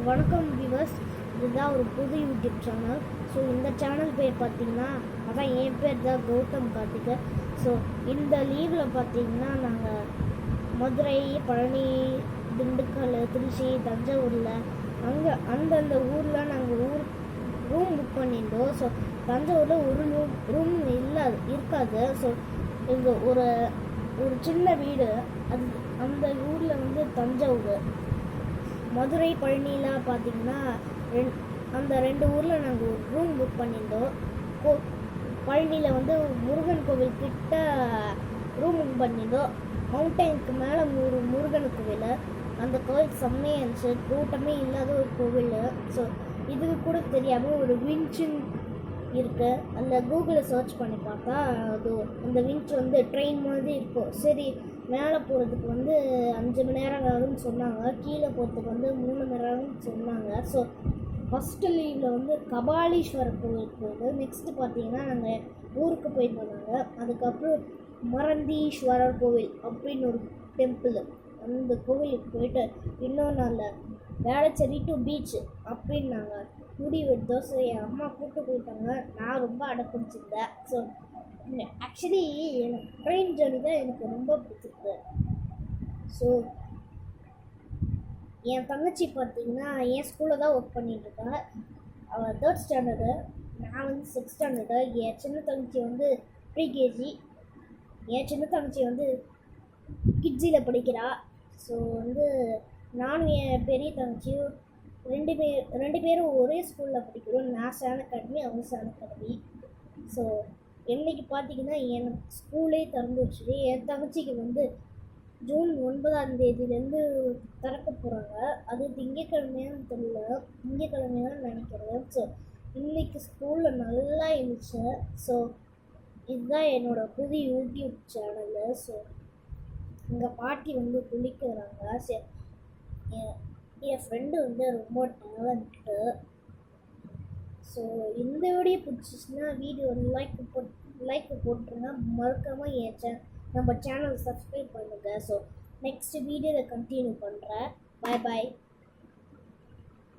வணக்கம் வியூவர்ஸ், இதுதான் ஒரு புது யூடியூப் சேனல். ஸோ இந்த சேனல் பேர் பார்த்தீங்கன்னா, அதான் என் பேர் தான் கௌதம் கார்த்திகர். ஸோ இந்த லீவில் பார்த்தீங்கன்னா நாங்கள் மதுரை, பழனி, திண்டுக்கல், திருச்சி, தஞ்சாவூரில் அந்தந்த ஊரில் நாங்கள் ரூம் புக் பண்ணியிருந்தோம். ஸோ தஞ்சாவூரில் ஒரு ரூம் இருக்காது. ஸோ இங்கே ஒரு சின்ன வீடு, அந்த ஊரில் வந்து தஞ்சாவூர், மதுரை, பழனியில் பார்த்தீங்கன்னா அந்த ரெண்டு ஊரில் நாங்கள் ஒரு ரூம் புக் பண்ணியிருந்தோம். பழனியில் வந்து முருகன் கோவில் கிட்ட ரூம் புக் பண்ணியிருந்தோம். மவுண்டனுக்கு மேலே முருகன் கோவில், அந்த கோவில் செம்மையாக இருந்துச்சு, கூட்டமே இல்லாத ஒரு கோவில். ஸோ இதுக்கு கூட தெரியாமல் ஒரு வின்ச்சுன்னு இருக்குது. அந்த கூகுளில் சர்ச் பண்ணி பார்த்தா அது அந்த வின்ச் வந்து ட்ரெயின் மாதிரி இருக்கும். சரி, மேலே போகிறதுக்கு வந்து 5 மணி நேரம் ஆகுதுன்னு சொன்னாங்க, கீழே போகிறதுக்கு வந்து 3 மணி நேரம்னு சொன்னாங்க. ஸோ ஃபஸ்ட்டு லீவில் வந்து கபாலீஸ்வரர் கோவிலுக்கு போகுது. நெக்ஸ்ட்டு பார்த்தீங்கன்னா நாங்கள் ஊருக்கு போயிட்டு வந்தாங்க. அதுக்கப்புறம் மரந்தீஸ்வரர் கோவில் அப்படின்னு ஒரு டெம்பிள், அந்த கோவிலுக்கு போயிட்டு இன்னொரு நாளில் வேளச்சேரி டு பீச் அப்படின்னு நாங்கள் முடிவு எடுத்தோம். ஸோ என் அம்மா கூப்பிட்டு போயிட்டாங்க, நான் ரொம்ப அடப்பிடிச்சிருந்தேன். ஸோ ஆக்சுவலி எனக்கு ட்ரெயின் ஜேர்னி தான் எனக்கு ரொம்ப பிடிச்சிருக்கு. ஸோ என் தங்கச்சி பார்த்தீங்கன்னா என் ஸ்கூலில் தான் ஒர்க் பண்ணிகிட்ருக்கா. அவள் 3rd ஸ்டாண்டர்டு, நான் வந்து 6th ஸ்டாண்டர்டு. என் சின்ன தங்கச்சி வந்து ப்ரீகேஜி, என் சின்ன தங்கச்சி வந்து கிட்ஜியில் படிக்கிறா. ஸோ வந்து நானும் என் பெரிய தங்கச்சியும் ரெண்டு பேரும் ஒரே ஸ்கூலில் படிக்கிறோம். நான் சான் அகாடமி, அவங்க சான் அகாடமி. ஸோ என்னைக்கு பார்த்தீங்கன்னா எனக்கு ஸ்கூலே திறந்துருச்சு. என் தங்கச்சிக்கு வந்து ஜூன் 9ஆம் தேதியிலேருந்து திறக்க போகிறாங்க. அது திங்கக்கிழமையான்னு தெரியல, திங்கக்கிழமையான்னு நினைக்கிறேன். ஸோ இன்றைக்கி ஸ்கூலில் நல்லா இருந்துச்சு. ஸோ இதுதான் என்னோடய புது யூடியூப் சேனலு. ஸோ எங்கள் பாட்டி வந்து குளிக்கிறாங்க. சரி, என் ஃப்ரெண்டு வந்து ரொம்ப டேலண்ட்டு. ஸோ இந்த வீடியோ பிடிச்சிச்சின்னா வீடியோ லைக் போட்டுருங்க. மறக்காமல் நம்ம சேனல் சப்ஸ்கிரைப் பண்ணுங்கள். ஸோ நெக்ஸ்ட் வீடியோவில் கண்டினியூ பண்ணுறேன். பாய் பாய்.